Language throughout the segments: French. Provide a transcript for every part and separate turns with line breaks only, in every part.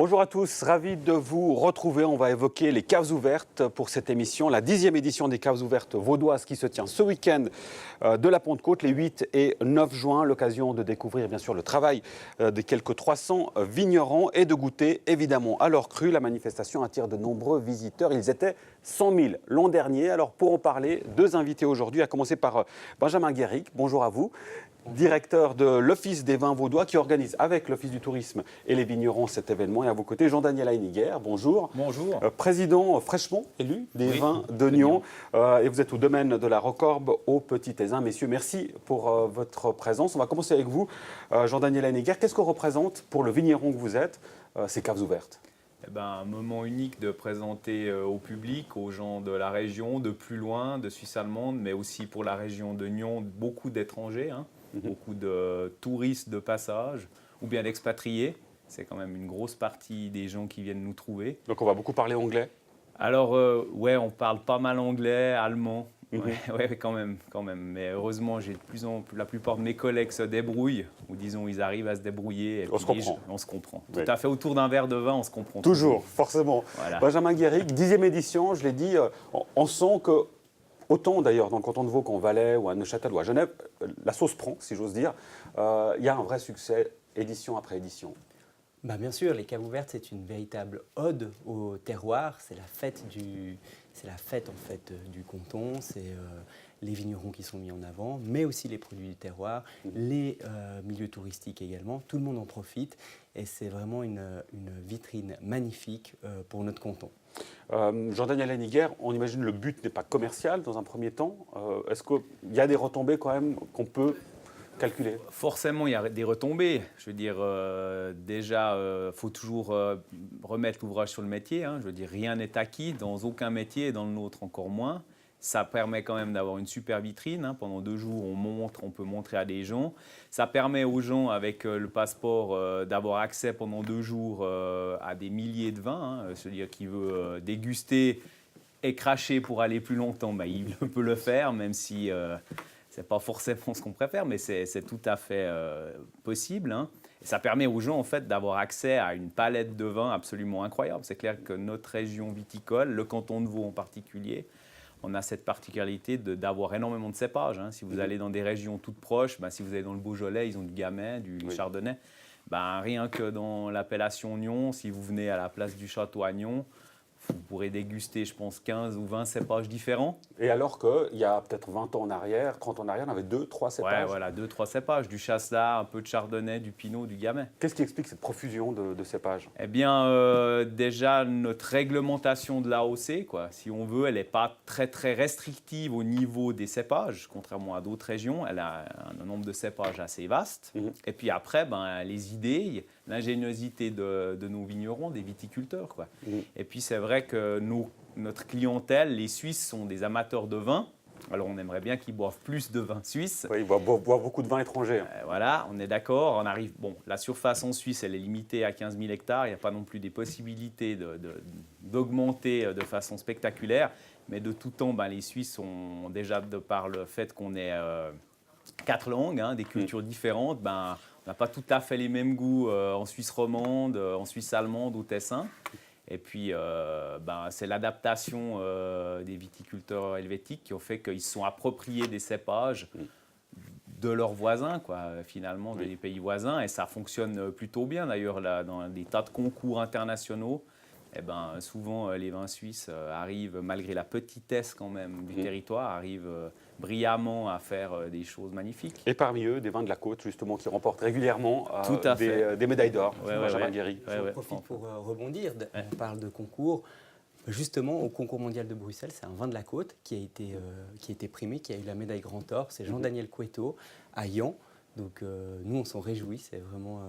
Bonjour à tous, ravi de vous retrouver. On va évoquer les caves ouvertes pour cette émission, la 10e édition des caves ouvertes vaudoises qui se tient ce week-end de la Pentecôte, les 8 et 9 juin. L'occasion de découvrir bien sûr le travail des quelques 300 vignerons et de goûter évidemment à leur cru. La manifestation attire de nombreux visiteurs. Ils étaient 100 000 l'an dernier. Alors pour en parler, deux invités aujourd'hui, à commencer par Benjamin Guéric. Bonjour à vous. Directeur de l'Office des vins vaudois qui organise avec l'Office du tourisme et les vignerons cet événement. Et à vos côtés, Jean-Daniel Heiniger, bonjour.
Bonjour.
Président fraîchement élu des vins de Nyon. Et vous êtes au domaine de la Rocorbe au Petit Aisin. Messieurs, merci pour votre présence. On va commencer avec vous, Jean-Daniel Heiniger. Qu'est-ce que représente pour le vigneron que vous êtes ces caves ouvertes ?
Un moment unique de présenter au public, aux gens de la région, de plus loin, de Suisse allemande, mais aussi pour la région de Nyon, beaucoup d'étrangers. Beaucoup de touristes de passage ou bien d'expatriés. C'est quand même une grosse partie des gens qui viennent nous trouver.
Donc on va beaucoup parler anglais ?
Alors, on parle pas mal anglais, allemand. Ouais, quand même. Mais heureusement, la plupart de mes collègues se débrouillent, ou disons, ils arrivent à se débrouiller. Et
on se comprend.
On se comprend.
Oui.
Tout à fait, autour d'un verre de vin, on se comprend.
Toujours, forcément.
Voilà.
Benjamin Guéric, 10e édition, je l'ai dit, on sent que, autant d'ailleurs dans le canton de Vaud qu'en Valais ou à Neuchâtel ou à Genève, la sauce prend, si j'ose dire. Il y a un vrai succès, édition après édition.
Bien sûr, les caves ouvertes, c'est une véritable ode au terroir. C'est la fête en fait du canton. C'est les vignerons qui sont mis en avant, mais aussi les produits du terroir, les milieux touristiques également. Tout le monde en profite et c'est vraiment une vitrine magnifique pour notre canton.
Jean-Daniel Heiniger, on imagine le but n'est pas commercial dans un premier temps. Est-ce qu'il y a des retombées quand même qu'on peut calculer ?
Forcément, il y a des retombées. Je veux dire, déjà, faut toujours remettre l'ouvrage sur le métier. Je veux dire, rien n'est acquis dans aucun métier et dans le nôtre encore moins. Ça permet quand même d'avoir une super vitrine. Pendant 2 jours, on peut montrer à des gens. Ça permet aux gens, avec le passeport, d'avoir accès pendant 2 jours à des milliers de vins. C'est-à-dire qui veut déguster et cracher pour aller plus longtemps, il peut le faire, même si ce n'est pas forcément ce qu'on préfère, mais c'est tout à fait possible. Et ça permet aux gens en fait, d'avoir accès à une palette de vins absolument incroyable. C'est clair que notre région viticole, le canton de Vaud en particulier, on a cette particularité d'avoir énormément de cépages. Si vous allez dans des régions toutes proches, si vous allez dans le Beaujolais, ils ont du Gamay, du Chardonnay. Rien que dans l'appellation Nyon, si vous venez à la place du château à Nyon, vous pourrez déguster, je pense, 15 ou 20 cépages différents.
Et alors qu'il y a peut-être 20 ans en arrière, 30 ans en arrière, on avait 2-3 cépages.
Ouais, voilà, 2-3 cépages. Du Chasselas, un peu de Chardonnay, du Pinot, du Gamay.
Qu'est-ce qui explique cette profusion de cépages ?
Eh bien, déjà, notre réglementation de l'AOC, si on veut, elle n'est pas très, très restrictive au niveau des cépages, contrairement à d'autres régions. Elle a un nombre de cépages assez vaste. Et puis après, les idées, l'ingéniosité de nos vignerons, des viticulteurs. Et puis, c'est vrai que notre clientèle, les Suisses, sont des amateurs de vin. Alors, on aimerait bien qu'ils boivent plus de vin suisse.
Oui, ils boivent beaucoup de vin étranger.
Voilà, on est d'accord. La surface en Suisse, elle est limitée à 15 000 hectares. Il n'y a pas non plus des possibilités d'augmenter de façon spectaculaire. Mais de tout temps, les Suisses ont déjà, de par le fait qu'on ait 4 langues, des cultures différentes, on n'a pas tout à fait les mêmes goûts en Suisse romande, en Suisse allemande, au Tessin. Et puis, c'est l'adaptation des viticulteurs helvétiques qui ont fait qu'ils se sont appropriés des cépages de leurs voisins, finalement, des pays voisins. Et ça fonctionne plutôt bien, d'ailleurs, dans des tas de concours internationaux. Souvent, les vins suisses arrivent, malgré la petitesse quand même du territoire, arrivent brillamment à faire des choses magnifiques.
Et parmi eux, des vins de la côte, justement, qui remportent régulièrement des médailles d'or. Benjamin Guéric.
Je profite pour rebondir. On parle de concours. Justement, au concours mondial de Bruxelles, c'est un vin de la côte qui a été primé, qui a eu la médaille Grand Or. C'est Jean-Daniel Couetteau à Yan. Donc nous, on s'en réjouit. C'est vraiment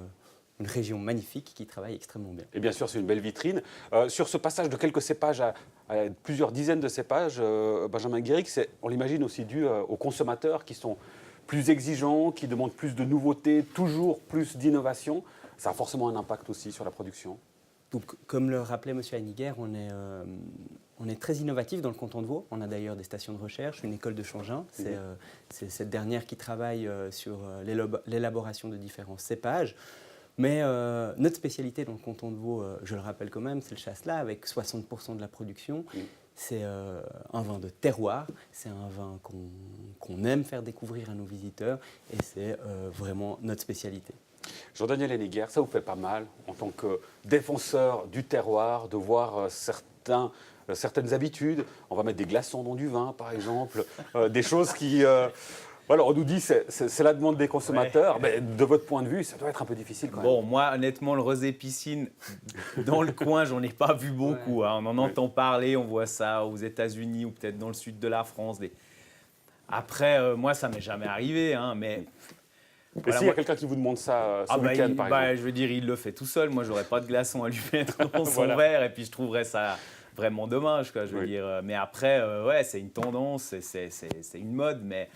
une région magnifique qui travaille extrêmement bien.
Et bien sûr, c'est une belle vitrine. Sur ce passage de quelques cépages à plusieurs dizaines de cépages, Benjamin Guéric, on l'imagine aussi dû aux consommateurs qui sont plus exigeants, qui demandent plus de nouveautés, toujours plus d'innovation. Ça a forcément un impact aussi sur la production.
Donc, comme le rappelait M. Heiniger, on est très innovatif dans le canton de Vaud. On a d'ailleurs des stations de recherche, une école de Changin. C'est cette dernière qui travaille sur l'élaboration de différents cépages. Mais notre spécialité dans le canton de Vaud, je le rappelle quand même, c'est le chasselas avec 60% de la production. C'est un vin de terroir, c'est un vin qu'on aime faire découvrir à nos visiteurs et c'est vraiment notre spécialité.
Jean-Daniel Henniger, ça vous fait pas mal, en tant que défenseur du terroir, de voir certaines habitudes. On va mettre des glaçons dans du vin, par exemple, des choses qui... Voilà, on nous dit que c'est la demande des consommateurs, mais de votre point de vue, ça doit être un peu difficile quand même.
Bon, moi, honnêtement, le rosé piscine, dans le coin, j'en ai pas vu beaucoup. Hein. On en entend parler, on voit ça aux États-Unis ou peut-être dans le sud de la France. Après, moi, ça m'est jamais arrivé, hein, mais...
Et
Voilà,
s'il y a quelqu'un qui vous demande ça ce week-end, par exemple?
Je veux dire, il le fait tout seul. Moi, j'aurais pas de glaçon à lui mettre dans son
Voilà.
verre et puis je trouverais ça vraiment dommage, quoi. Je veux dire, mais après, ouais, c'est une tendance, c'est une mode, mais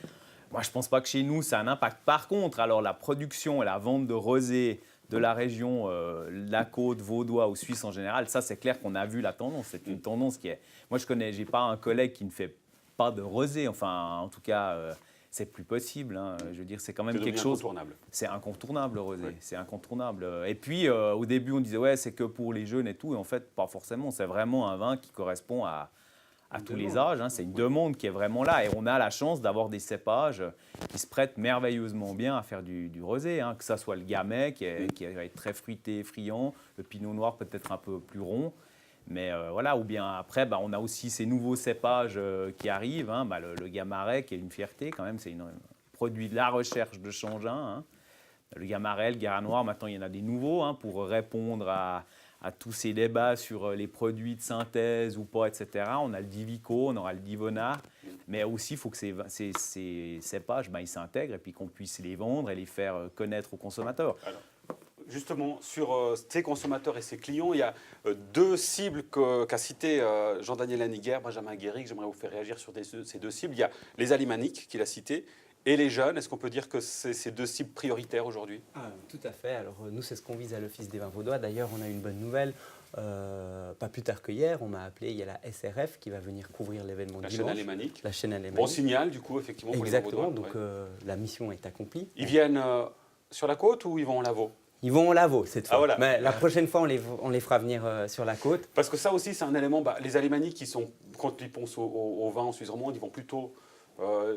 moi, je pense pas que chez nous, ça a un impact. Par contre, alors la production et la vente de rosé de la région, la côte, vaudois ou suisse en général, ça, c'est clair qu'on a vu la tendance. C'est une tendance qui est... Moi, j'ai pas un collègue qui ne fait pas de rosé. Enfin, en tout cas... c'est plus possible. Hein. Je veux dire, c'est quand même quelque chose. C'est incontournable, le rosé. Oui. C'est incontournable. Et puis, au début, on disait, ouais, c'est que pour les jeunes et tout. Et en fait, pas forcément. C'est vraiment un vin qui correspond à tous les âges. Hein. C'est une demande qui est vraiment là. Et on a la chance d'avoir des cépages qui se prêtent merveilleusement bien à faire du rosé. Hein. Que ça soit le gamay, qui va être très fruité, friand. Le pinot noir, peut-être un peu plus rond. Mais voilà, ou bien après, on a aussi ces nouveaux cépages qui arrivent. Hein, le Gamaret, qui est une fierté quand même, c'est un produit de la recherche de Changin. Hein. Le Gamaret, le Guérin noir, maintenant il y en a des nouveaux hein, pour répondre à tous ces débats sur les produits de synthèse ou pas, etc. On a le Divico, on aura le Divona, mais aussi il faut que ces cépages ils s'intègrent et puis qu'on puisse les vendre et les faire connaître aux consommateurs.
Alors. Justement, sur ces consommateurs et ces clients, il y a deux cibles qu'a cité Jean-Daniel Henniger, Benjamin Guéric. J'aimerais vous faire réagir sur ces deux cibles. Il y a les alémaniques qu'il a cités et les jeunes. Est-ce qu'on peut dire que c'est ces deux cibles prioritaires aujourd'hui?
Tout à fait. Alors nous, c'est ce qu'on vise à l'Office des vins vaudois. D'ailleurs, on a une bonne nouvelle. Pas plus tard que hier, on m'a appelé. Il y a la SRF qui va venir couvrir l'événement dimanche.
Chaîne alémanique.
La chaîne alémanique.
Bon signal, du coup, effectivement, pour
exactement,
les vins vaudois.
Donc la mission est accomplie.
Ils viennent sur la côte ou ils vont en Lavaux?
Ils vont au Lavaux cette fois.
Voilà.
Mais la prochaine fois, on les fera venir sur la côte.
Parce que ça aussi, c'est un élément. Les alémaniques, quand ils pensent au vin en Suisse romande, ils vont plutôt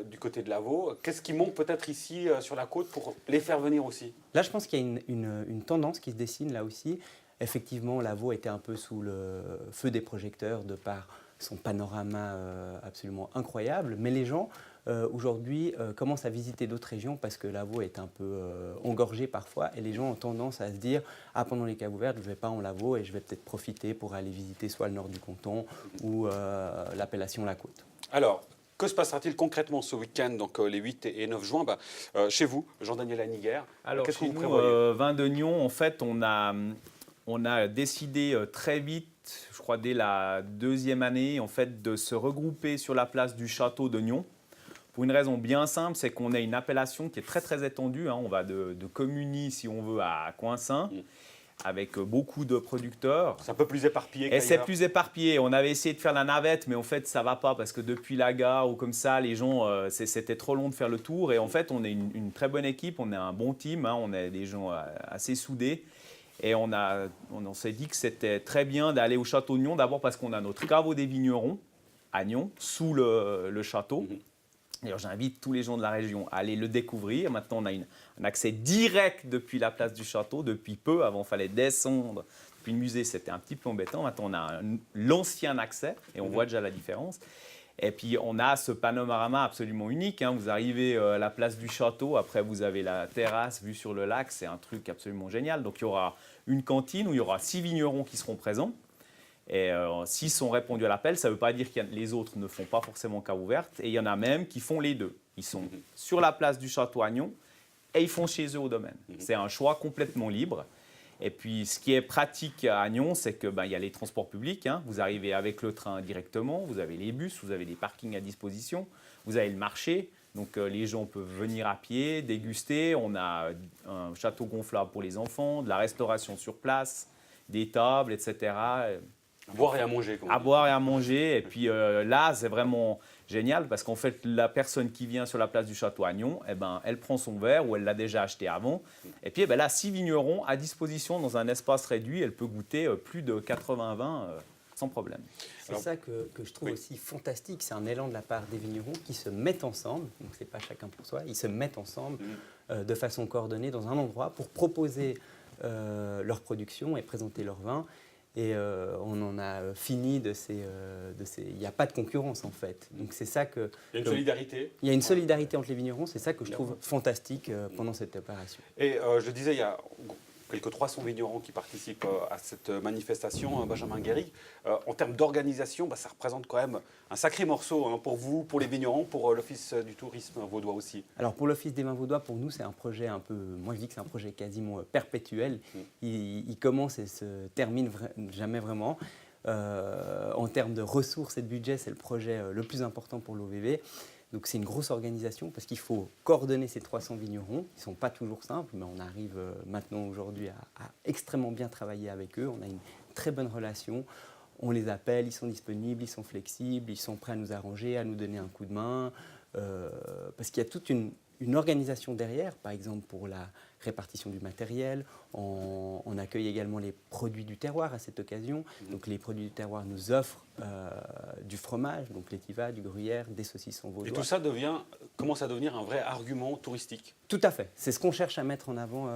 du côté de Lavaux. Qu'est-ce qui manque peut-être ici sur la côte pour les faire venir aussi?
Là, je pense qu'il y a une tendance qui se dessine là aussi. Effectivement, Lavaux était un peu sous le feu des projecteurs de par son panorama absolument incroyable. Mais les gens, aujourd'hui, commencent à visiter d'autres régions parce que Lavaux est un peu engorgé parfois. Et les gens ont tendance à se dire « Ah, pendant les caves ouvertes, je ne vais pas en Lavaux et je vais peut-être profiter pour aller visiter soit le nord du canton ou l'appellation La Côte. »
Alors, que se passera-t-il concrètement ce week-end, donc les 8 et 9 juin chez vous, Jean-Daniel Henniger?
Alors,
qu'est-ce que
chez
vous
nous,
prévoyez?
Vin de Nyon, en fait, on a décidé très vite, je crois dès la deuxième année, en fait, de se regrouper sur la place du château de Nyon. Pour une raison bien simple, c'est qu'on a une appellation qui est très très étendue. Hein. On va de Communy, si on veut, à Coinsin, avec beaucoup de producteurs.
C'est un peu plus éparpillé
Et
qu'ailleurs.
c'est plus éparpillé. On avait essayé de faire la navette, mais en fait, ça ne va pas parce que depuis la gare ou comme ça, les gens, c'était trop long de faire le tour. Et en fait, on est une très bonne équipe, on est un bon team, hein. On est des gens assez soudés. Et on s'est dit que c'était très bien d'aller au château de Nyon, d'abord parce qu'on a notre caveau des vignerons à Nyon, sous le château. D'ailleurs, j'invite tous les gens de la région à aller le découvrir. Maintenant, on a un accès direct depuis la place du château, depuis peu. Avant, il fallait descendre. Depuis le musée, c'était un petit peu embêtant. Maintenant, on a l'ancien accès et on voit déjà la différence. Et puis, on a ce panorama absolument unique. Hein. Vous arrivez à la place du château, après, vous avez la terrasse vue sur le lac. C'est un truc absolument génial. Donc, il y aura une cantine où il y aura 6 vignerons qui seront présents. Et s'ils sont répondus à l'appel, ça ne veut pas dire que les autres ne font pas forcément cave ouverte. Et il y en a même qui font les deux. Ils sont sur la place du château à Nyon et ils font chez eux au domaine. C'est un choix complètement libre. Et puis, ce qui est pratique à Nyon, c'est qu'il y a les transports publics. Hein. Vous arrivez avec le train directement, vous avez les bus, vous avez des parkings à disposition, vous avez le marché. Donc, les gens peuvent venir à pied, déguster. On a un château gonflable pour les enfants, de la restauration sur place, des tables, etc.
Boire et à manger, comme on
À
dit.
boire et à manger. Et puis là, c'est vraiment génial parce qu'en fait, la personne qui vient sur la place du Château Agnon, eh ben, elle prend son verre ou elle l'a déjà acheté avant. Et puis eh ben, là, 6 vignerons à disposition dans un espace réduit. Elle peut goûter plus de 80 vins sans problème.
C'est
Alors,
ça que je trouve
oui.
aussi fantastique. C'est un élan de la part des vignerons qui se mettent ensemble. Donc, ce n'est pas chacun pour soi. Ils se mettent ensemble de façon coordonnée dans un endroit pour proposer leur production et présenter leur vin. Et on en a fini de ces... Il n'y a pas de concurrence, en fait. Donc, c'est ça que...
Il y a une solidarité.
Il y a une solidarité entre les vignerons. C'est ça que je trouve fantastique pendant cette opération.
Et je disais, il y a quelques 300 vignerons qui participent à cette manifestation, Benjamin Guéry. En termes d'organisation, ça représente quand même un sacré morceau pour vous, pour les vignerons, pour l'Office du tourisme vaudois aussi.
Alors pour l'Office des vins vaudois, pour nous, c'est un projet un peu, moi je dis que c'est un projet quasiment perpétuel. Il commence et se termine jamais vraiment. En termes de ressources et de budget, c'est le projet le plus important pour l'OVV. Donc c'est une grosse organisation parce qu'il faut coordonner ces 300 vignerons. Ils ne sont pas toujours simples, mais on arrive maintenant aujourd'hui à extrêmement bien travailler avec eux. On a une très bonne relation. On les appelle, ils sont disponibles, ils sont flexibles, ils sont prêts à nous arranger, à nous donner un coup de main. Parce qu'il y a toute une organisation derrière, par exemple pour la répartition du matériel. On accueille également les produits du terroir à cette occasion. Donc les produits du terroir nous offrent du fromage, donc l'étiva, du gruyère, des saucissons vaudois.
Et tout ça commence à devenir un vrai argument touristique.
Tout à fait. C'est ce qu'on cherche à mettre en avant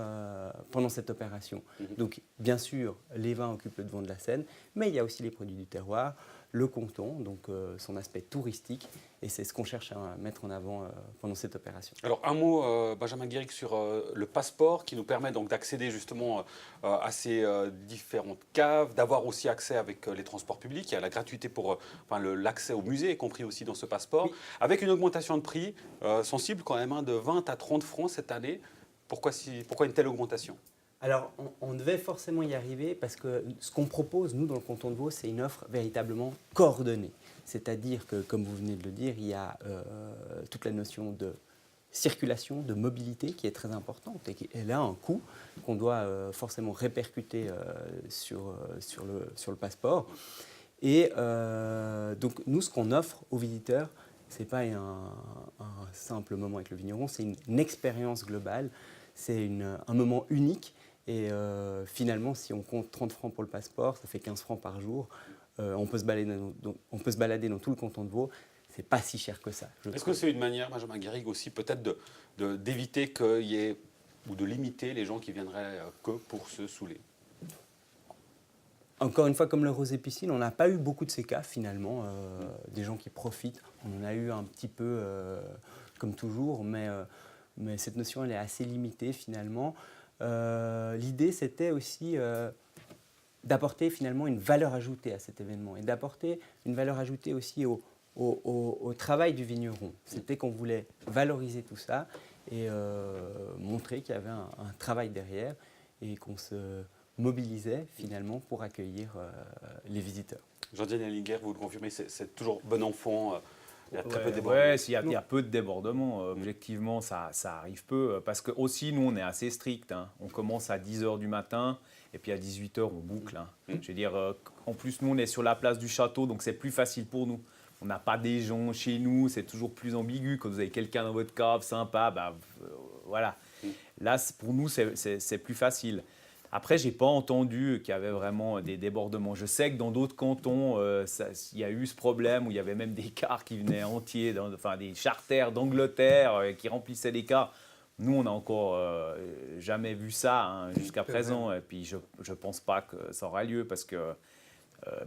pendant cette opération. Donc, bien sûr, les vins occupent le devant de la scène, mais il y a aussi les produits du terroir, le canton, donc son aspect touristique, et c'est ce qu'on cherche à mettre en avant pendant cette opération.
Alors un mot, Benjamin Guéric, sur le passeport qui nous permet donc d'accéder justement à ces différentes caves, d'avoir aussi accès avec les transports publics. Il y a la gratuité pour l'accès au musée, y compris aussi dans ce passeport,
Oui.
avec une augmentation de prix sensible quand même, de 20 à 30 francs cette année. Pourquoi une telle augmentation ?
Alors, on devait forcément y arriver parce que ce qu'on propose, nous, dans le canton de Vaud, c'est une offre véritablement coordonnée. C'est-à-dire que, comme vous venez de le dire, il y a toute la notion de circulation, de mobilité qui est très importante et qui elle a un coût qu'on doit forcément répercuter sur le passeport. Et donc, nous, ce qu'on offre aux visiteurs, ce n'est pas un simple moment avec le vigneron, c'est une expérience globale, c'est un moment unique. Et finalement, si on compte 30 francs pour le passeport, ça fait 15 francs par jour. On peut se balader dans tout le canton de Vaud. C'est pas si cher que ça.
Est-ce que c'est une manière, Benjamin Guéric, aussi peut-être d'éviter qu'il y ait, ou de limiter les gens qui viendraient que pour se saouler ?
Encore une fois, comme le rosé piscine, on n'a pas eu beaucoup de ces cas finalement, des gens qui profitent. On en a eu un petit peu, comme toujours, mais cette notion elle est assez limitée finalement. L'idée c'était aussi d'apporter finalement une valeur ajoutée à cet événement et d'apporter une valeur ajoutée aussi au travail du vigneron. C'était qu'on voulait valoriser tout ça et montrer qu'il y avait un travail derrière et qu'on se mobilisait finalement pour accueillir les visiteurs.
Jean-Daniel Linguère, vous le confirmez, c'est toujours bon enfant. Il y a très peu de débordements.
Oui, il y a peu de débordements. Objectivement, ça arrive peu. Parce que aussi, nous, on est assez strict. On commence à 10h du matin et puis à 18h, on boucle. Je veux dire, en plus, nous, on est sur la place du château, donc c'est plus facile pour nous. On n'a pas des gens chez nous, c'est toujours plus ambigu. Quand vous avez quelqu'un dans votre cave, sympa, voilà. Là, pour nous, c'est plus facile. Après, je n'ai pas entendu qu'il y avait vraiment des débordements. Je sais que dans d'autres cantons, il y a eu ce problème où il y avait même des cars qui venaient entiers, des charters d'Angleterre qui remplissaient les cars. Nous, on n'a encore jamais vu ça jusqu'à présent. Et puis, je ne pense pas que ça aura lieu parce que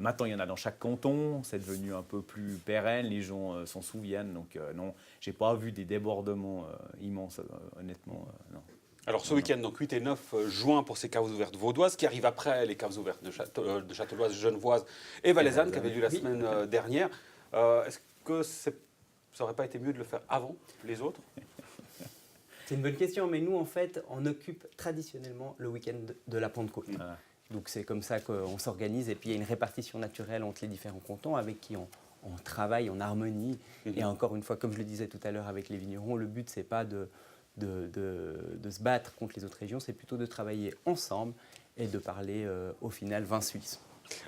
maintenant, il y en a dans chaque canton. C'est devenu un peu plus pérenne. Les gens s'en souviennent. Donc, non, je n'ai pas vu des débordements immenses, honnêtement. Non.
Alors ce week-end, donc 8 et 9 juin pour ces caves ouvertes vaudoises, qui arrivent après les caves ouvertes de Châteauloise, Genevoise et Valaisanne, qui avaient lieu la semaine dernière. Est-ce que ça n'aurait pas été mieux de le faire avant les autres ?
C'est une bonne question, mais nous, en fait, on occupe traditionnellement le week-end de la Pentecôte.
Voilà.
Donc c'est comme ça qu'on s'organise, et puis il y a une répartition naturelle entre les différents cantons avec qui on travaille en harmonie. Et encore une fois, comme je le disais tout à l'heure avec les vignerons, le but, c'est pas de se battre contre les autres régions, c'est plutôt de travailler ensemble et de parler au final vin suisse.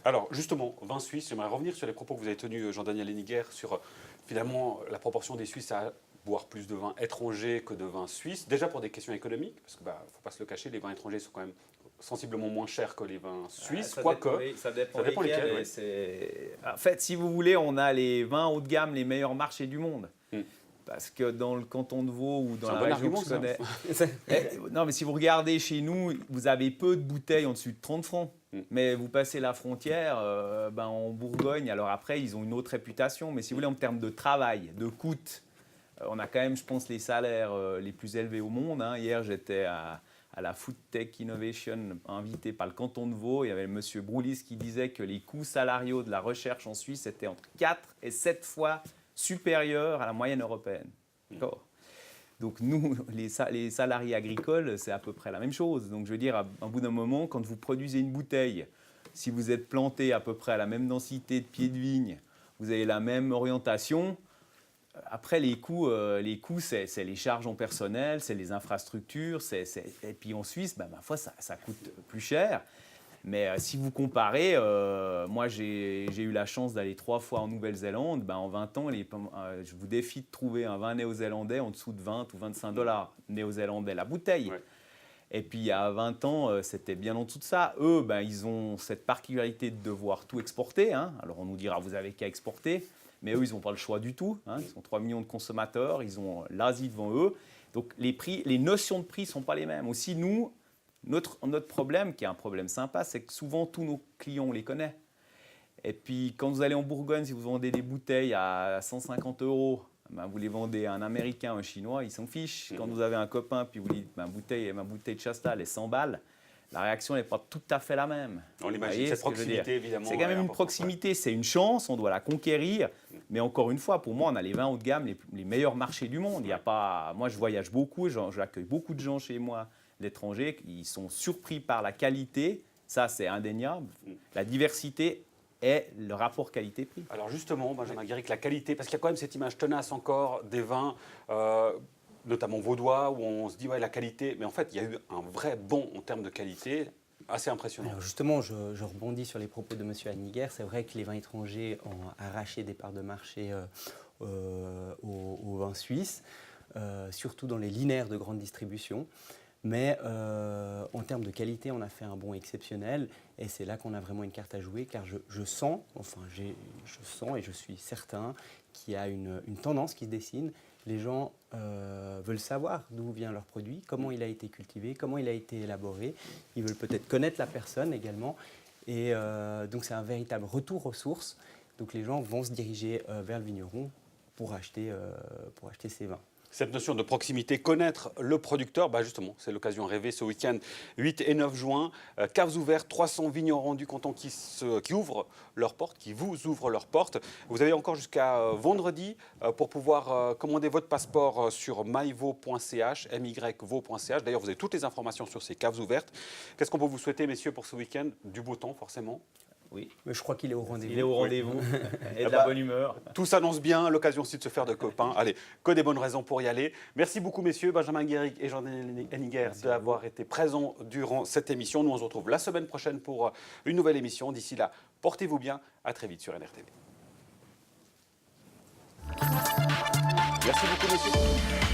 Alors justement, vin suisse, j'aimerais revenir sur les propos que vous avez tenus, Jean-Daniel Henniger, sur finalement la proportion des Suisses à boire plus de vin étranger que de vin suisse. Déjà pour des questions économiques, parce qu'il ne faut pas se le cacher, les vins étrangers sont quand même sensiblement moins chers que les vins suisses, quoique
Ça dépend
lesquels,
lesquels.
ouais.
En fait, si vous voulez, on a les vins haut de gamme, les meilleurs marchés du monde.
Hmm.
Parce que dans le canton de Vaud ou dans
C'est un
la
bon
région
argument,
que je
ça.
connais... Non, mais si vous regardez chez nous, vous avez peu de bouteilles en dessus de 30 francs.
Mm.
Mais vous passez la frontière, en Bourgogne, alors après, ils ont une autre réputation. Mais si vous voulez, en termes de travail, de coût, on a quand même, je pense, les salaires les plus élevés au monde. Hein. Hier, j'étais à la Food Tech Innovation, invité par le canton de Vaud. Il y avait M. Broulis qui disait que les coûts salariaux de la recherche en Suisse étaient entre 4 et 7 fois supérieurs à la moyenne européenne. D'accord. Donc nous, les salariés agricoles, c'est à peu près la même chose. Donc je veux dire, à bout d'un moment, quand vous produisez une bouteille, si vous êtes planté à peu près à la même densité de pieds de vigne, vous avez la même orientation. Après, les coûts, c'est les charges en personnel, c'est les infrastructures. Et puis en Suisse, ma foi, ça coûte plus cher. Mais si vous comparez, moi j'ai eu la chance d'aller 3 fois en Nouvelle-Zélande. En 20 ans, je vous défie de trouver un vin néo-zélandais en dessous de 20 ou 25 $ néo-zélandais la bouteille. Ouais. Et puis il y a 20 ans, c'était bien en dessous de ça. Eux, ils ont cette particularité de devoir tout exporter. Hein. Alors on nous dira, vous avez qu'à exporter. Mais eux, ils n'ont pas le choix du tout. Hein. Ils sont 3 millions de consommateurs, ils ont l'Asie devant eux. Donc les notions de prix ne sont pas les mêmes. Aussi, nous, notre problème, qui est un problème sympa, c'est que souvent, tous nos clients, on les connaît. Et puis, quand vous allez en Bourgogne, si vous vendez des bouteilles à 150 €, vous les vendez à un Américain, un Chinois, ils s'en fichent. Quand vous avez un copain, puis vous lui dites, ma bouteille de Shasta, elle est 100 balles, la réaction n'est pas tout à fait la même.
On l'imagine, cette proximité, évidemment.
C'est quand même une proximité, c'est une chance, on doit la conquérir. Mais encore une fois, pour moi, on a les vins haut de gamme, les meilleurs marchés du monde. Il y a pas... Moi, je voyage beaucoup, j'accueille beaucoup de gens chez moi, l'étranger, ils sont surpris par la qualité, ça c'est indéniable. La diversité et le rapport qualité-prix.
Alors justement, Benjamin Guéric, la qualité, parce qu'il y a quand même cette image tenace encore des vins, notamment vaudois, où on se dit, ouais, la qualité, mais en fait, il y a eu un vrai bond en termes de qualité, assez impressionnant.
Alors justement, je rebondis sur les propos de M. Henniger. C'est vrai que les vins étrangers ont arraché des parts de marché aux vins suisses, surtout dans les linéaires de grande distribution. Mais en termes de qualité, on a fait un bond exceptionnel et c'est là qu'on a vraiment une carte à jouer car je sens et je suis certain qu'il y a une tendance qui se dessine. Les gens veulent savoir d'où vient leur produit, comment il a été cultivé, comment il a été élaboré. Ils veulent peut-être connaître la personne également. Et donc c'est un véritable retour aux sources. Donc les gens vont se diriger vers le vigneron pour acheter ces vins.
Cette notion de proximité, connaître le producteur, justement, c'est l'occasion rêvée ce week-end 8 et 9 juin. Caves ouvertes, 300 vignerons du canton qui ouvrent leurs portes, qui vous ouvrent leurs portes. Vous avez encore jusqu'à vendredi pour pouvoir commander votre passeport sur myvo.ch, myvo.ch. D'ailleurs, vous avez toutes les informations sur ces caves ouvertes. Qu'est-ce qu'on peut vous souhaiter, messieurs, pour ce week-end? Du beau temps, forcément.
Oui.
Mais je crois qu'il est au rendez-vous.
Il est au rendez-vous et de la bonne humeur.
Tout s'annonce bien, l'occasion aussi de se faire de copains. Allez, que des bonnes raisons pour y aller. Merci beaucoup, messieurs, Benjamin Guéric et Jean-Daniel Henniger, d'avoir été présents durant cette émission. Nous, on se retrouve la semaine prochaine pour une nouvelle émission. D'ici là, portez-vous bien. À très vite sur NRTV. Merci beaucoup, messieurs.